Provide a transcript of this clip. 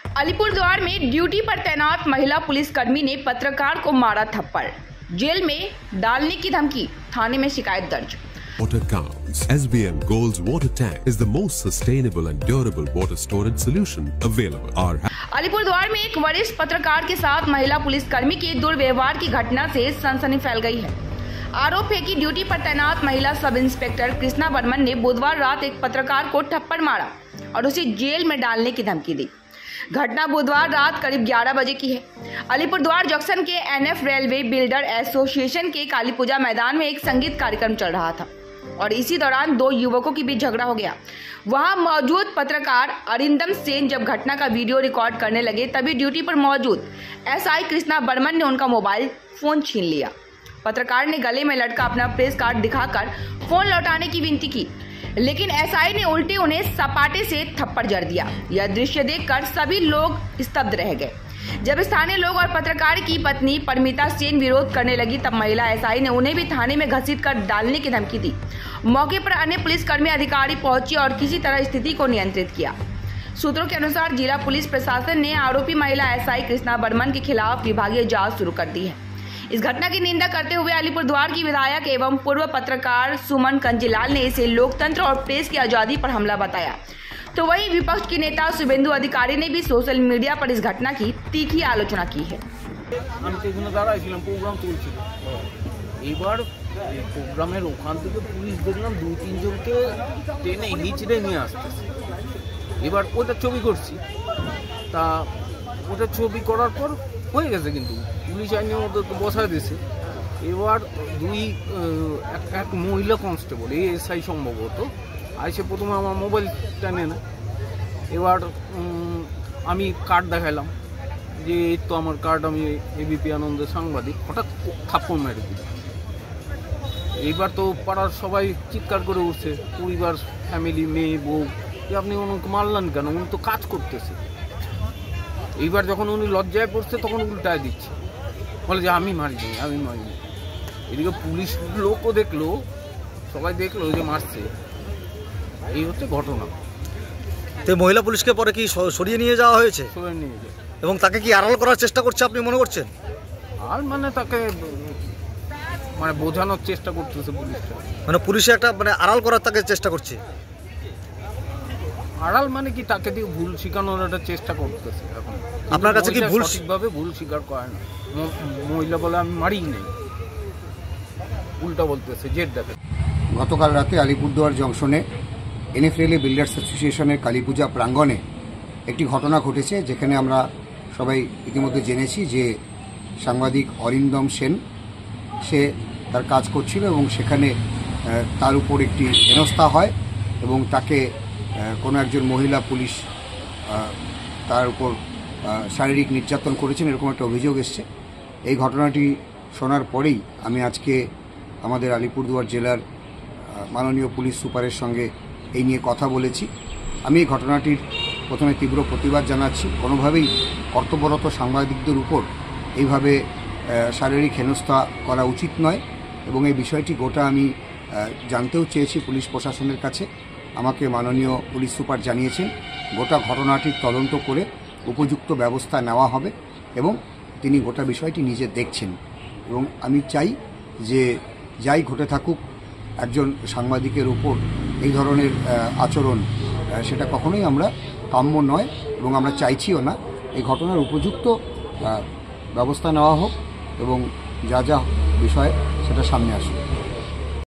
अलीपुरद्वार में ड्यूटी पर तैनात महिला पुलिसकर्मी ने पत्रकार को मारा थप्पड़, जेल में डालने की धमकी, थाने में शिकायत दर्ज। Water counts. SBM Gold's water tank is the most sustainable and durable water storage solution available. Alipurduar में एक वरिष्ठ पत्रकार के साथ महिला पुलिसकर्मी के दुर्व्यवहार की घटना से सनसनी फैल गई है। आरोप है कि ड्यूटी पर तैनात महिला सब इंस्पेक्टर कृष्णा बर्मन ने बुधवार रात एक पत्रकार को थप्पड़ मारा और उसे जेल में डालने की धमकी दी। घटना बुधवार रात करीब 11 बजे की है। अलीपुरद्वार जंक्शन के NF रेलवे बिल्डर एसोसिएशन के काली पूजा मैदान में एक संगीत कार्यक्रम चल रहा था और इसी दौरान दो युवकों के बीच झगड़ा हो गया। वहां मौजूद पत्रकार अरिंदम सेन जब घटना का वीडियो रिकॉर्ड करने लगे तभी ड्यूटी पर मौजूद SI कृष्णा बर्मन ने उनका मोबाइल फोन छीन लिया। पत्रकार ने गले में लटका अपना प्रेस कार्ड दिखाकर फोन लौटाने की विनती की, लेकिन SI ने उल्टे उन्हें सपाटे से थप्पड़ जड़ दिया। यह दृश्य देखकर सभी लोग स्तब्ध रह गए। जब स्थानीय लोग और पत्रकार की पत्नी परमिता सेन विरोध करने लगी तब महिला SI ने उन्हें भी थाने में घसीटकर डालने की धमकी दी। मौके पर अन्य पुलिसकर्मी अधिकारी पहुंचे और किसी तरह स्थिति को नियंत्रित किया। सूत्रों के अनुसार जिला पुलिस प्रशासन ने आरोपी महिला SI कृष्णा बर्मन के खिलाफ विभागीय जांच शुरू कर दी है। इस घटना की निंदा करते हुए अलीपुरद्वार की विधायक एवं पूर्व पत्रकार सुमन कंजीलाल ने इसे लोकतंत्र और प्रेस की आजादी पर हमला बताया। तो वहीं विपक्ष के नेता शुभेंदु अधिकारी ने भी सोशल मीडिया पर इस घटना की तीखी आलोचना की है। প্রোগ্রামের ওখান থেকে পুলিশ দেখলাম 2-3 জনকে টেনে হিচড়ে নিয়ে আসতেছে। এবার ওটা ছবি করছি, তা ওটা ছবি করার পর হয়ে গেছে, কিন্তু পুলিশ আইনের মধ্যে তো বসায় দিয়েছে। এবার এক মহিলা কনস্টেবল SI সম্ভবত আইসে প্রথমে আমার মোবাইলটা নেয় না। এবার আমি কার্ড দেখালাম যে এই তো আমার কার্ড, আমি ABP আনন্দের সাংবাদিক। হঠাৎ থাপ্পড় মেরে দিল। এইবার তো পাড়ার সবাই চিৎকার করে উঠছে, পরিবার, ফ্যামিলি, মেয়ে, বউ, যে আপনি ওনাকে মারলেন কেন, উনি তো কাজ করতেছে। এইবার যখন উনি লজ্জায় পড়ছে তখন উল্টায় দিচ্ছে, বলে যে আমি মারিনি। এদিকে পুলিশ লোকও দেখলো, সবাই দেখলো যে মারছে। এই হচ্ছে ঘটনা। তো মহিলা পুলিশকে পরে কি সরিয়ে নিয়ে যাওয়া হয়েছে? সরিয়ে নিয়ে যায়। এবং তাকে কি আড়াল করার চেষ্টা করছে আপনি মনে করছেন? আর তাকে বোঝানোর চেষ্টা করতেছে পুলিশটা, পুলিশে একটা আড়াল করার তাকে চেষ্টা করছে। আড়াল কি তাকে দিয়ে ভুল শিখানোর একটা চেষ্টা করতেছে। এখন আপনার কাছে কি ভুল ঠিকভাবে ভুল স্বীকার করে না। মহিলা বলে আমি মারিই নেই, উল্টা বলতেছে জেদ দেখে। গতকাল রাতে আলিপুরদুয়ার জংশনে NF রেলওয়ে বিল্ডার্স অ্যাসোসিয়েশনের কালীপূজা প্রাঙ্গণে একটি ঘটনা ঘটেছে, যেখানে আমরা সবাই ইতিমধ্যে জেনেছি যে সাংবাদিক অরিন্দম সেন সে তার কাজ করছিল এবং সেখানে তার উপর একটি হেনস্থা হয় এবং তাকে কোনো একজন মহিলা পুলিশ তার উপর শারীরিক নির্যাতন করেছেন, এরকম একটা অভিযোগ এসছে। এই ঘটনাটি শোনার পরেই আমি আজকে আমাদের আলিপুরদুয়ার জেলার মাননীয় পুলিশ সুপারের সঙ্গে এই নিয়ে কথা বলেছি। আমি এই ঘটনাটির প্রথমে তীব্র প্রতিবাদ জানাচ্ছি। কোনোভাবেই কর্তব্যরত সাংবাদিকদের উপর এইভাবে শারীরিক হেনস্থা করা উচিত নয় এবং এই বিষয়টি গোটা আমি জানতেও চেয়েছি পুলিশ প্রশাসনের কাছে। আমাকে মাননীয় পুলিশ সুপার জানিয়েছেন গোটা ঘটনাটির তদন্ত করে উপযুক্ত ব্যবস্থা নেওয়া হবে এবং তিনি গোটা বিষয়টি নিজে দেখছেন। এবং আমি চাই যে যাই ঘটে থাকুক, একজন সাংবাদিকের উপর এই ধরনের আচরণ সেটা কখনোই আমরা কাম্য নয় এবং আমরা চাইছিও না। এই ঘটনার উপযুক্ত ব্যবস্থা নেওয়া হোক এবং যা যা বিষয় সেটা সামনে আসুক।